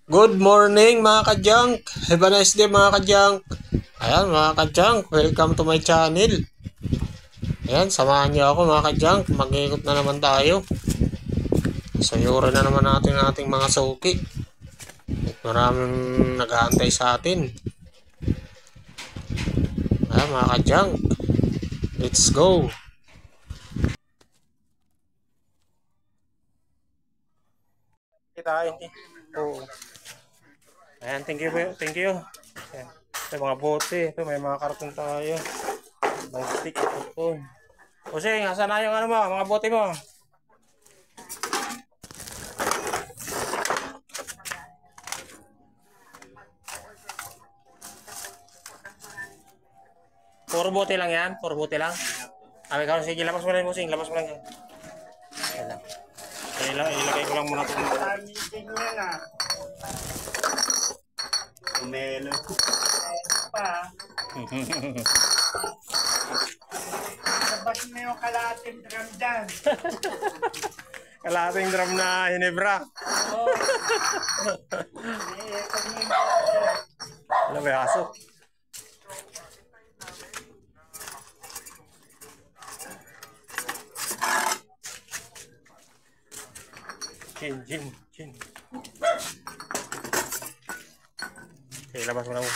Good morning mga ka-junk. Have a nice day mga ka-junk. Ayan mga ka-junk, welcome to my channel. Ayan, samahan niyo ako mga ka-junk. Mag-ikot na naman tayo. Sayuran na naman natin ating mga suki. At maraming nag-aantay sa atin. Ayan mga ka-junk, let's go. Kita hindi. Oo. Ayan, thank you. Thank you. Ayan. Ito mga bote. Ito may mga karton tayo. May stick. Ito. Kusing, asan na yung ano mo, mga bote mo? Puro bote lang yan? Puro bote lang? Sige, labas mo lang yung busing. Labas mo lang yan. Ayan lang. Ilagay ko lang muna ito. Meeting niya na. Melo pa. Labas mo yung kalating drum dyan. Kalating drum na Hinebra. Oo. Alam mo yung aso. Chin. Okay, labas mo na mo.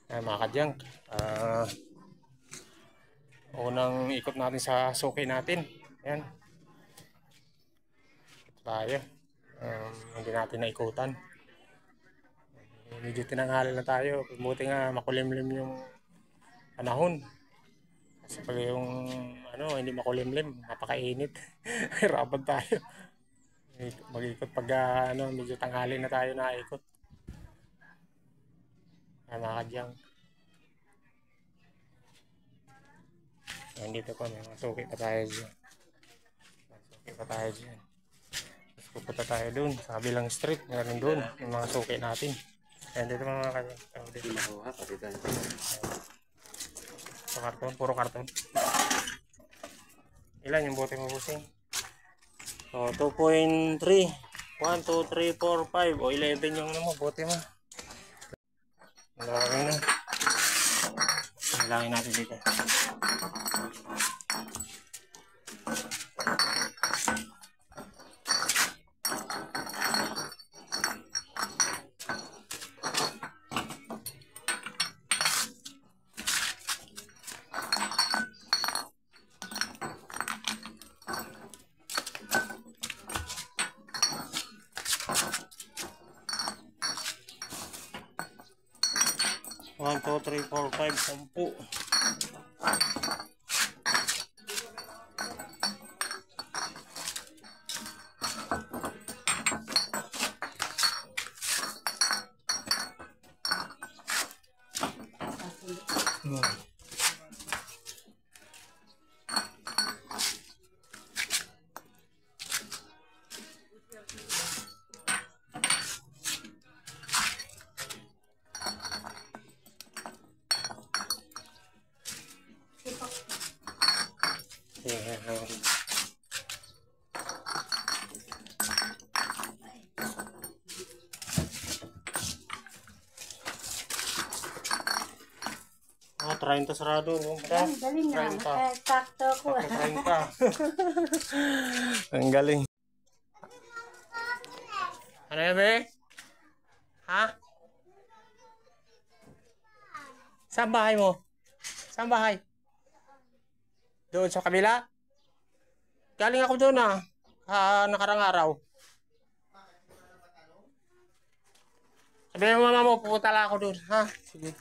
Ay, mga kadyang, unang ikot natin sa suki natin. Ayan. Ito tayo. Hindi natin naikutan. Medyo tinanghali na tayo. Buti nga makulimlim yung panahon. Kasi pag yung hindi makulimlim, napakainit. Hirapan tayo. Mag-ikot pag medyo tanghali na tayo naikot. Ay, mga kadyang. Ayan, dito pa, may mga suki pa tayo dyan. Tapos pupunta tayo dun sa kabilang street. Meron dun yung mga suki natin. Ayan, dito mga kadyang. Dito makuha, pati tayo. Karton, puro karton. Ilan yung bote mo, busing? So, 2.3. 1, 2, 3, 4, 5. O, 11 yung bote mo. Malaki na. Malaki natin dito. One, two, three, four, five, 10. Oh, 30 sarado. Ang galing na. Sakto ko. 30. Ang galing. Ano yan, be? Ha? Saan bahay mo? Saan bahay? Doon sa kabila? Galing ako doon nakarang araw. Sabihin mo mama mo, pupunta lang ako doon. Ha? Sige.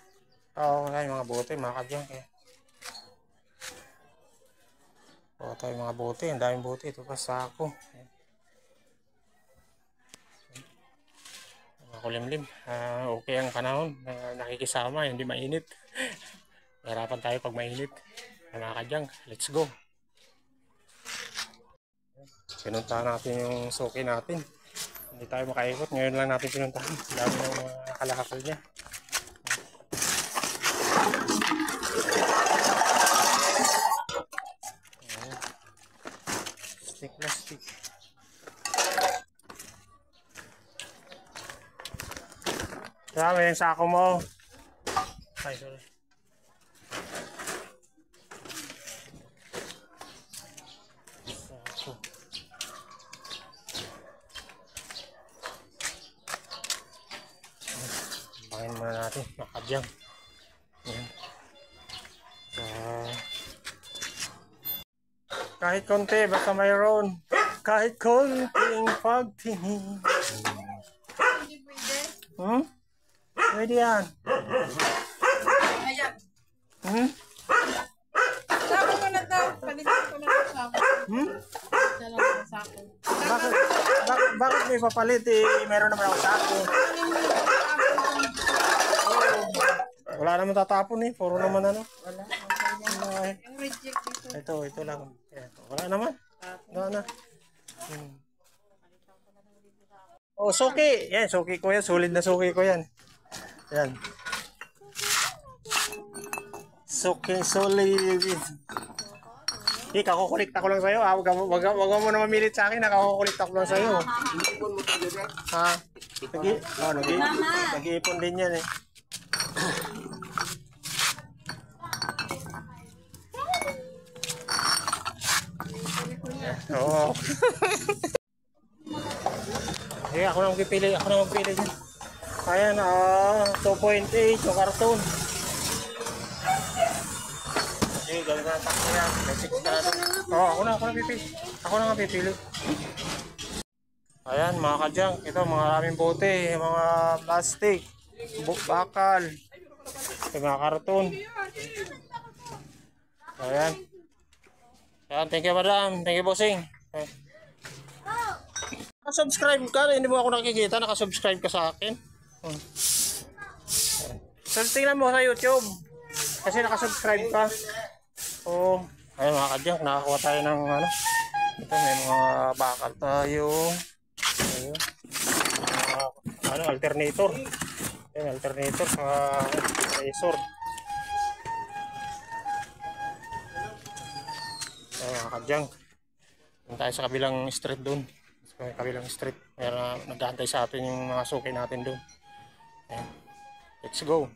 Oo, ay mga bote, mga kadyang. Oo, tayo mga bote. Ang daming bote. Ito pa sa ako. Makulimlim. Okay ang panahon. Nakikisama, hindi mainit. Harapan tayo pag mainit. Mga kadyang, let's go. Pinuntahan natin yung suki natin. Hindi tayo makaikot. Ngayon lang natin pinuntahan. Dami ng mga kalakal niya. Dami yung sako mo. Ay, sorry. Sako. Bakin muna natin. Makadyang. Ayan. Kahit konti, basta mayroon. Kahit konting pagtingin. Hindi pwede. Hmm? Pwede yan. Ayan. Hmm? Sako ko na daw. Palitan ko na ng sako. Hmm? Dalawa ng sako. Bakit may papalit eh? Meron naman ako sako. Wala naman tatapon eh. Puro naman ano. Wala. Ay, Yung reject dito. ito lang. Ito. Wala naman. Wala na. Oh, suki. Yan, suki ko yan. Solid na suki ko yan. Yan. Suki, solid. Kakukulikta ko lang sa'yo. Wag mo na mamilit sa akin. Nakakukulikta ko lang sa'yo. Ha? Nag-iipon din yan eh. Oo. Eh, ako na magpipili. Dyan. Ayan, 2.8 yung karton. Sige, gawin na takbo yan. Ako na pipili. Ayan, mga kadyang. Ito, mga maraming bote. Mga plastic. Bakal. Mga karton. Ayan. Ayan, thank you madam. Thank you bossing. Nakasubscribe ka. Hindi mo ako nakikita. Nakasubscribe ka sa akin. So, tingnan mo sa YouTube. Kasi nakasubscribe ka. So, ayun mga kadyang. Nakakuha tayo ng ano. Ito may mga bakal tayo. Ayun. Alternator. Ayun, alternator sa razor. Mga kadyang, tayo sa kabilang street doon. Sa kabilang street. Mayroon naghahantay sa atin yung mga suki natin doon. Ayan. Let's go.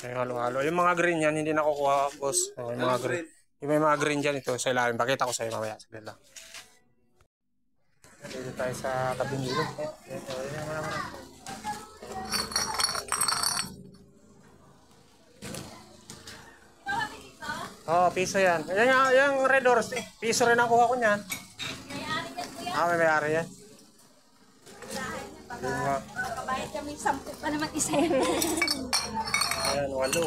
Ayan, halo-halo. Yung mga green yan, hindi nakukuha, boss. Yung mga green. Yung may mga green dyan, ito sa ilalim. Pakita ko sa iyo mamaya. Saglit lang. Dito tayo sa tabing ilog. Oh, piso yan. Yung red horse, piso rin ang kuha ko niyan. May-ari yan. Kabayad kami 10 pa naman isa yan. Ayan, 8.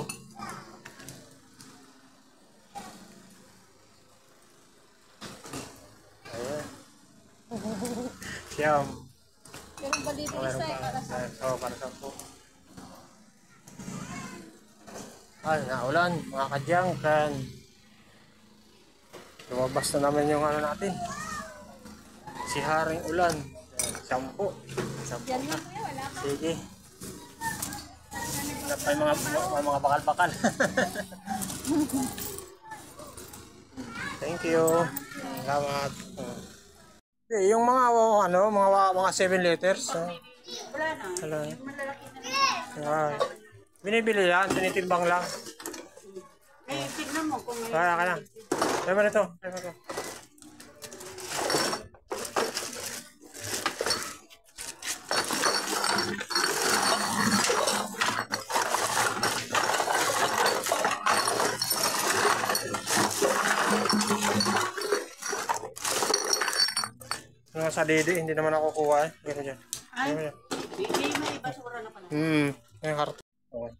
Ayan. Siyam. Meron ba dito isa eh? Para sa... Para sa po. Ay, naulan, mga kadyang kan. Lumabas na naman yung ano natin. Si Haring Ulan. 10. Yan lang kuya, wala pa. Sige. May mga bakal-bakal. Thank you. Salamat. Yung mga mga 7 liters. Wala na. Wala. Yung malalaki na. Binibili yan, tinitimbang lang. Eh, tignan mo kung may... Kaya ka na. Kaya ba nito? Sa dede, hindi naman ako kuha eh. Gano'n dyan. Ay, may basura na pala. Yung karton. Okay.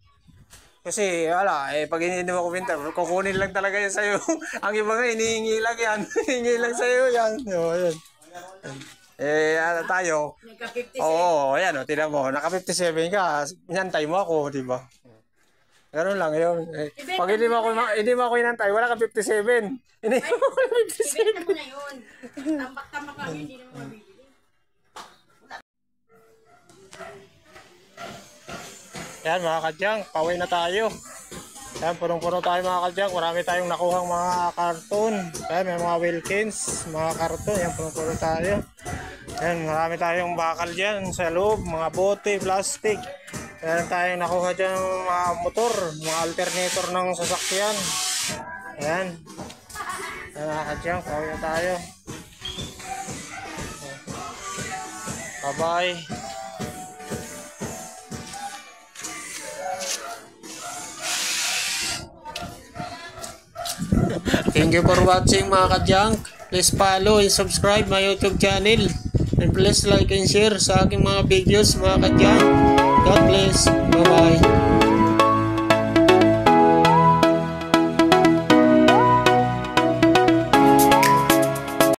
Kasi, wala, pag hindi mo kumenta, kukunin lang talaga yan sa'yo. Ang iba nga, hinihingi lang yan. Hinihingi lang sa'yo yan. Yun. Tayo. Nagka-57. Oo, ayan o, tinan mo. Naka-57 ka, inantay mo ako, di ba? Gano'n lang yun. Pag hindi mo ako inantay, wala ka 57. Hindi mo ako 57. Ibenta mo na yun. Tambak-tambak lang, hindi naman mabibili. Yan mga kadyang, pauwi na tayo. Ayan, punong-puno tayo mga kadyang. Marami tayong nakuhang mga karton. Ayan, may mga Wilkins, mga karton. Ayan, punong-puno tayo. Ayan, marami tayong bakal dyan sa loob, mga bote, plastic. Ayan tayong nakuha dyan mga motor, mga alternator ng sasakyan. Ayan. Ayan mga kadyang, pauwi tayo. Bye-bye. Thank you for watching mga kadyang. Please follow and subscribe my YouTube channel. And please like and share sa aking mga videos mga kadyang. God bless. Bye-bye.